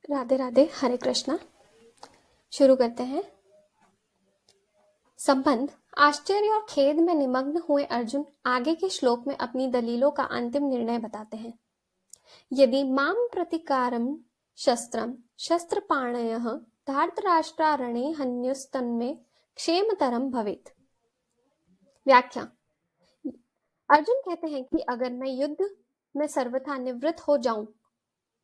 राधे राधे, हरे कृष्णा। शुरू करते हैं। संबंध। आश्चर्य और खेद में निमग्न हुए अर्जुन आगे के श्लोक में अपनी दलीलों का अंतिम निर्णय बताते हैं। यदि माम प्रतिकारम शस्त्रम शस्त्रपाणयः धार्तराष्ट्रारणे हन्युस्तन्मे क्षेमतरम भवेत्। व्याख्या। अर्जुन कहते हैं कि अगर मैं युद्ध में सर्वथा निवृत्त हो जाऊं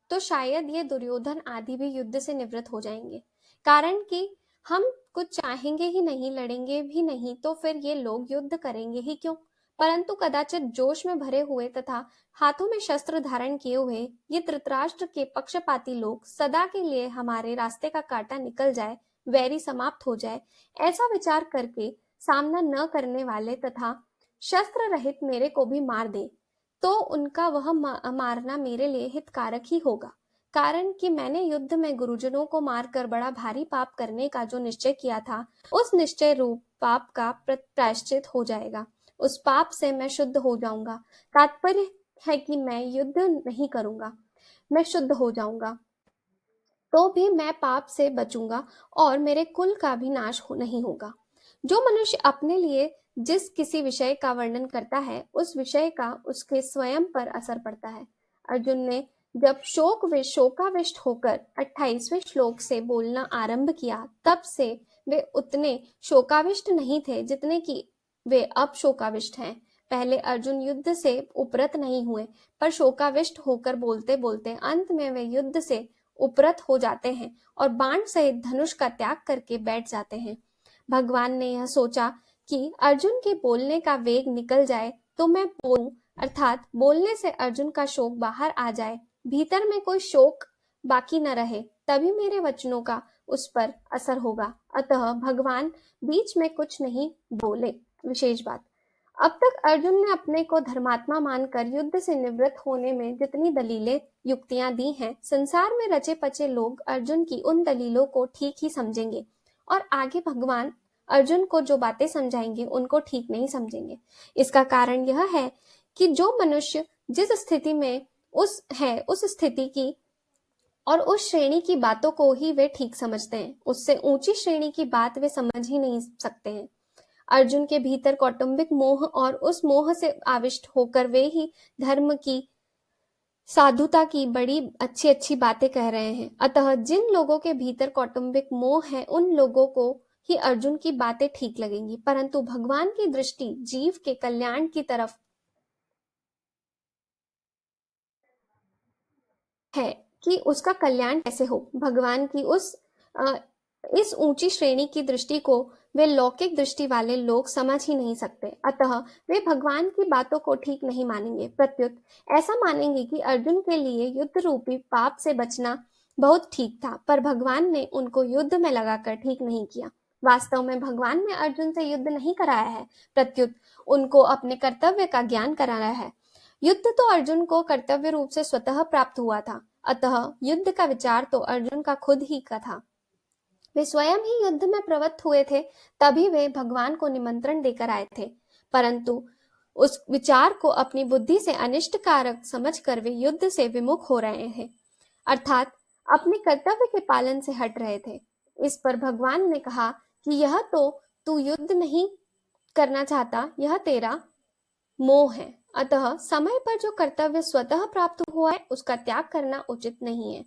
तो शायद ये दुर्योधन आदि भी युद्ध से निवृत्त हो जाएंगे। कारण कि हम कुछ चाहेंगे ही नहीं, लड़ेंगे भी नहीं, तो फिर ये लोग युद्ध करेंगे ही क्यों। परंतु कदाचित जोश में भरे हुए तथा हाथों में शस्त्र धारण किए हुए ये धृतराष्ट्र के पक्षपाती लोग सदा के लिए हमारे रास्ते का कांटा निकल जाए, वैरी समाप्त हो जाए, ऐसा विचार करके सामना न करने वाले तथा शस्त्र रहित मेरे को भी मार दे तो उनका वह मारना मेरे लिए हितकारक ही होगा। कारण कि मैंने युद्ध में गुरुजनों को मारकर बड़ा भारी पाप करने का जो निश्चय किया था, उस निश्चय रूप पाप का प्रायश्चित हो जाएगा। उस पाप से मैं शुद्ध हो जाऊंगा। तात्पर्य है कि मैं युद्ध नहीं करूंगा, मैं शुद्ध हो जाऊंगा, तो भी मैं पाप से बचूंगा और मेरे कुल का भी नाश नहीं होगा। जो मनुष्य अपने लिए जिस किसी विषय का वर्णन करता है, उस विषय का उसके स्वयं पर असर पड़ता है। अर्जुन ने जब शोकाविष्ट होकर 28वें श्लोक से बोलना आरंभ किया, तब से वे उतने शोकाविष्ट नहीं थे जितने कि वे अब शोकाविष्ट हैं। पहले अर्जुन युद्ध से उपरत नहीं हुए, पर शोकाविष्ट होकर बोलते बोलते अंत में वे युद्ध से उपरत हो जाते हैं और बाण सहित धनुष का त्याग करके बैठ जाते हैं। भगवान ने यह सोचा कि अर्जुन के बोलने का वेग निकल जाए तो मैं बोलूं, अर्थात बोलने से अर्जुन का शोक बाहर आ जाए, भीतर में कोई शोक बाकी न रहे, तभी मेरे वचनों का उस पर असर होगा। अतः भगवान बीच में कुछ नहीं बोले। विशेष बात, अब तक अर्जुन ने अपने को धर्मात्मा मानकर युद्ध से निवृत्त होने में जितनी दलीलें युक्तियां दी हैं, संसार में रचे पचे लोग अर्जुन की उन दलीलों को ठीक ही समझेंगे और आगे भगवान अर्जुन को जो बातें समझाएंगे उनको ठीक नहीं समझेंगे। इसका कारण यह है कि जो मनुष्य जिस स्थिति में उस स्थिति की और उस श्रेणी की बातों को ही वे ठीक समझते हैं, उससे ऊंची श्रेणी की बात वे समझ ही नहीं सकते हैं। अर्जुन के भीतर कौटुंबिक मोह और उस मोह से आविष्ट होकर वे ही धर्म की, साधुता की बड़ी अच्छी अच्छी बातें कह रहे हैं। अतः जिन लोगों के भीतर कौटुंबिक मोह है, उन लोगों को ही अर्जुन की बातें ठीक लगेंगी, परंतु भगवान की दृष्टि जीव के कल्याण की तरफ है कि उसका कल्याण कैसे हो। भगवान की इस ऊंची श्रेणी की दृष्टि को वे लौकिक दृष्टि वाले लोग समझ ही नहीं सकते। अतः वे भगवान की बातों को ठीक नहीं मानेंगे, प्रत्युत ऐसा मानेंगे कि अर्जुन के लिए युद्ध रूपी पाप से बचना बहुत ठीक था, पर भगवान ने उनको युद्ध में लगाकर ठीक नहीं किया। वास्तव में भगवान ने अर्जुन से युद्ध नहीं कराया है, प्रत्युत उनको अपने कर्तव्य का ज्ञान कराया है। युद्ध तो अर्जुन को कर्तव्य रूप से स्वतः प्राप्त हुआ था, अतः युद्ध का विचार तो अर्जुन का खुद ही का था। वे स्वयं ही युद्ध में प्रवृत्त हुए थे, तभी वे भगवान को निमंत्रण देकर आए थे, परंतु उस विचार को अपनी बुद्धि से अनिष्ट कारक समझकर वे युद्ध से विमुख हो रहे हैं, अर्थात अपने कर्तव्य के पालन से हट रहे थे। इस पर भगवान ने कहा कि यह तो तू युद्ध नहीं करना चाहता, यह तेरा मोह है। अतः समय पर जो कर्तव्य स्वतः प्राप्त हुआ है उसका त्याग करना उचित नहीं है।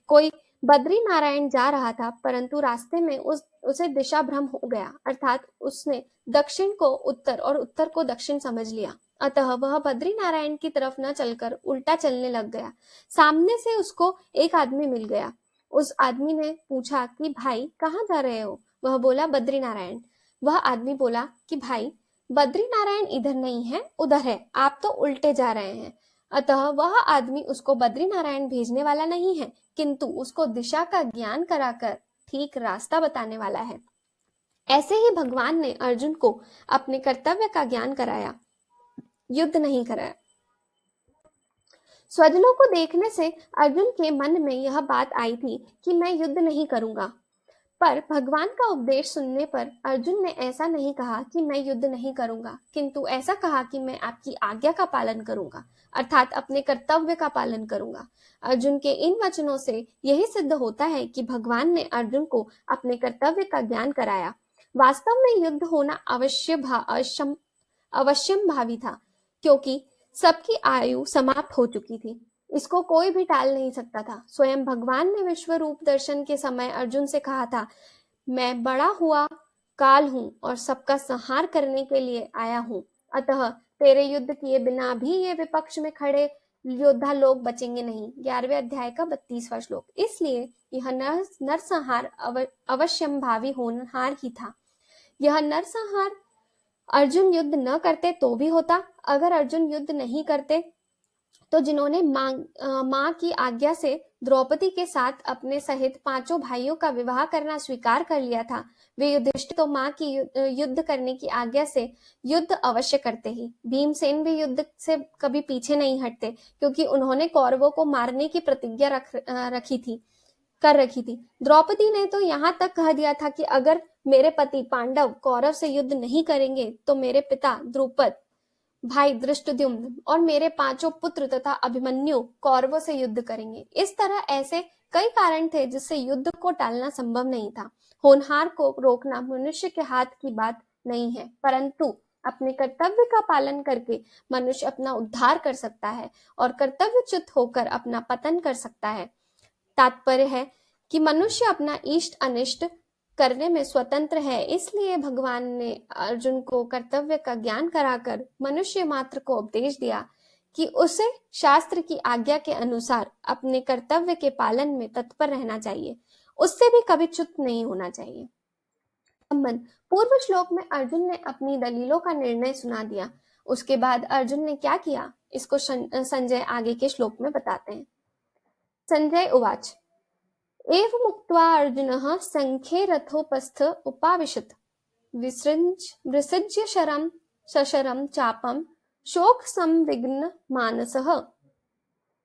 कोई बद्री नारायण जा रहा था, परंतु रास्ते में उसे दिशा भ्रम हो गया, अर्थात उसने दक्षिण को उत्तर और उत्तर को दक्षिण समझ लिया। अतः वह बद्री नारायण की तरफ न चलकर उल्टा चलने लग गया। सामने से उसको एक आदमी मिल गया। उस आदमी ने पूछा कि भाई कहाँ जा रहे हो? वह बोला बद्री नारायण। वह आदमी बोला कि भाई बद्री नारायण इधर नहीं है, उधर है, आप तो उल्टे जा रहे हैं। अतः वह आदमी उसको बद्री नारायण भेजने वाला नहीं है, किंतु उसको दिशा का ज्ञान कराकर ठीक रास्ता बताने वाला है। ऐसे ही भगवान ने अर्जुन को अपने कर्तव्य का ज्ञान कराया, युद्ध नहीं कराया। स्वजनों को देखने से अर्जुन के मन में यह बात आई थी कि मैं युद्ध नहीं करूंगा, पर भगवान का उपदेश सुनने पर अर्जुन ने ऐसा नहीं कहा कि मैं युद्ध नहीं करूंगा, किंतु ऐसा कहा कि मैं आपकी आज्ञा का पालन करूंगा, अर्थात अपने कर्तव्य का पालन करूंगा। अर्जुन के इन वचनों से यही सिद्ध होता है कि भगवान ने अर्जुन को अपने कर्तव्य का ज्ञान कराया। वास्तव में युद्ध होना अवश्यम भावी था, क्योंकि सबकी आयु समाप्त हो चुकी थी। इसको कोई भी टाल नहीं सकता था। स्वयं भगवान ने विश्व रूप दर्शन के समय अर्जुन से कहा था, मैं बड़ा हुआ काल हूं और सबका संहार करने के लिए आया हूं, अतः तेरे युद्ध किए बिना भी ये विपक्ष में खड़े योद्धा लोग बचेंगे नहीं। 11वें अध्याय का 32वां श्लोक। इसलिए यह नरसंहार अवश्यम भावी होनहार ही था। यह नरसंहार अर्जुन युद्ध न करते तो भी होता। अगर अर्जुन युद्ध नहीं करते तो जिन्होंने मां की आज्ञा से द्रौपदी के साथ अपने सहित 5 भाइयों का विवाह करना स्वीकार कर लिया था, वे युधिष्ठिर तो मां की युद्ध करने की आज्ञा से युद्ध अवश्य करते ही। भीमसेन भी युद्ध से कभी पीछे नहीं हटते, क्योंकि उन्होंने कौरवों को मारने की प्रतिज्ञा कर रखी थी। द्रौपदी ने तो यहाँ तक कह दिया था कि अगर मेरे पति पांडव कौरव से युद्ध नहीं करेंगे तो मेरे पिता द्रुपद, भाई धृष्टद्युम्न और मेरे 5 पुत्र तथा अभिमन्यु कौरवों से युद्ध करेंगे। इस तरह ऐसे कई कारण थे जिससे युद्ध को टालना संभव नहीं था। होनहार को रोकना मनुष्य के हाथ की बात नहीं है, परंतु अपने कर्तव्य का पालन करके मनुष्य अपना उद्धार कर सकता है और कर्तव्यच्युत होकर अपना पतन कर सकता है। तात्पर्य है कि मनुष्य अपना इष्ट अनिष्ट करने में स्वतंत्र है। इसलिए भगवान ने अर्जुन को कर्तव्य का ज्ञान कराकर मनुष्य मात्र को उपदेश दिया कि उसे शास्त्र की आज्ञा के अनुसार अपने कर्तव्य के पालन में तत्पर रहना चाहिए, उससे भी कभी च्युत नहीं होना चाहिए। पूर्व श्लोक में अर्जुन ने अपनी दलीलों का निर्णय सुना दिया। उसके बाद अर्जुन ने क्या किया, इसको संजय आगे के श्लोक में बताते हैं। संजय उवाच एवमुक्त्वा अर्जुनः संख्ये रथोपस्थ उपाविशत् विसृज्य शरं सशरं चापं शोक संविघ्न मानसः।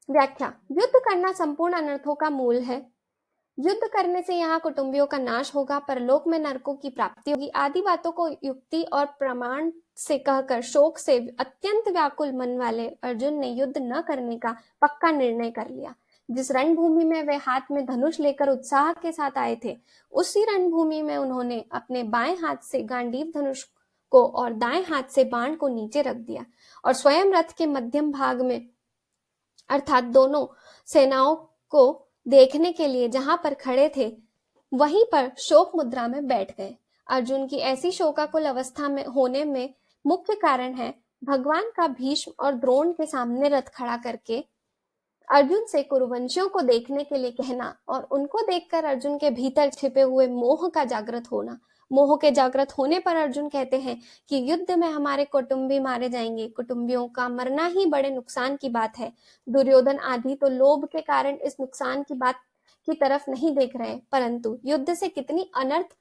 व्याख्या। युद्ध करना संपूर्ण अनर्थों का मूल है। युद्ध करने से यहाँ कुटुंबियों का नाश होगा, परलोक में नरकों की प्राप्ति होगी आदि बातों को युक्ति और प्रमाण से कहकर शोक से अत्यंत व्याकुल मन वाले अर्जुन ने युद्ध न करने का पक्का निर्णय कर लिया। जिस रणभूमि में वे हाथ में धनुष लेकर उत्साह के साथ आए थे, उसी रणभूमि में उन्होंने अपने बाएं हाथ से गांडीव धनुष को और दाएं हाथ से बाण को नीचे रख दिया और स्वयं रथ के मध्यम भाग में अर्थात दोनों सेनाओं को देखने के लिए जहां पर खड़े थे वहीं पर शोक मुद्रा में बैठ गए। अर्जुन की ऐसी शोकाकुल अवस्था में होने में मुख्य कारण है भगवान का भीष्म और द्रोण के सामने रथ खड़ा करके अर्जुन से कुरुवंशियों को देखने के लिए कहना और उनको देखकर अर्जुन के भीतर छिपे हुए मोह का जागृत होना। मोह के जागृत होने पर अर्जुन कहते हैं कि युद्ध में हमारे कुटुंबी मारे जाएंगे, कुटुंबियों का मरना ही बड़े नुकसान की बात है। दुर्योधन आदि तो लोभ के कारण इस नुकसान की बात की तरफ नहीं देख रहे, परंतु युद्ध से कितनी अनर्थ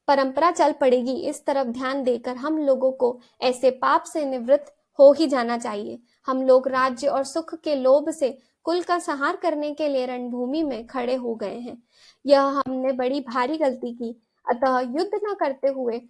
परंपरा चल पड़ेगी इस तरफ ध्यान देकर हम लोगों को ऐसे पाप से निवृत्त हो ही जाना चाहिए। हम लोग राज्य और सुख के लोभ से कुल का संहार करने के लिए रणभूमि में खड़े हो गए हैं। यह हमने बड़ी भारी गलती की, अतः युद्ध न करते हुए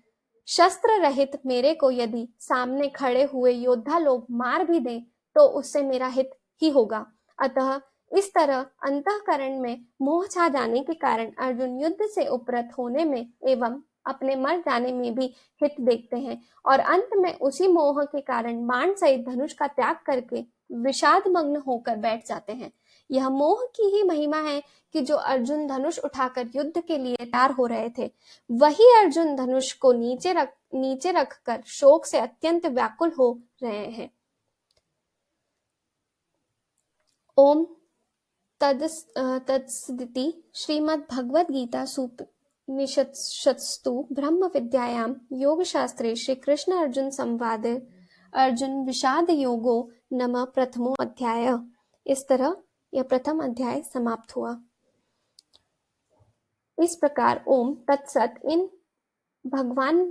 शस्त्र रहित मेरे को यदि सामने खड़े हुए योद्धा लोग मार भी दें तो उससे मेरा हित ही होगा। अतः इस तरह अंतःकरण में मोह छा जाने के कारण अर्जुन युद्ध से उपरत होने में एवं अपने मर जाने में भी हित देखते हैं और अंत में उसी मोह के कारण बाण सहित धनुष का त्याग करके विषाद मग्न होकर बैठ जाते हैं। यह मोह की ही महिमा है कि जो अर्जुन धनुष उठाकर युद्ध के लिए तैयार हो रहे थे, वही अर्जुन धनुष को नीचे रखकर शोक से अत्यंत व्याकुल हो रहे हैं। ओम तत्सदिति श्रीमद्भगवद गीता उपनिषत्सु ब्रह्म विद्यायां योग शास्त्रे श्री कृष्ण अर्जुन संवादे अर्जुन विषाद योगो नमः प्रथमो अध्याय। इस तरह यह प्रथम अध्याय समाप्त हुआ। इस प्रकार ओम तत्सत इन भगवान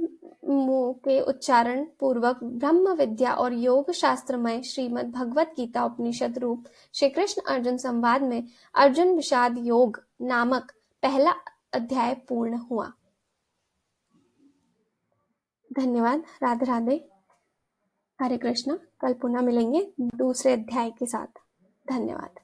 के उच्चारण पूर्वक ब्रह्म विद्या और योग शास्त्रमय श्रीमद् भगवत गीता उपनिषद रूप श्री कृष्ण अर्जुन संवाद में अर्जुन विषाद योग नामक पहला अध्याय पूर्ण हुआ। धन्यवाद। राधे राधे। हरे कृष्णा। कल पुनः मिलेंगे दूसरे अध्याय के साथ। धन्यवाद।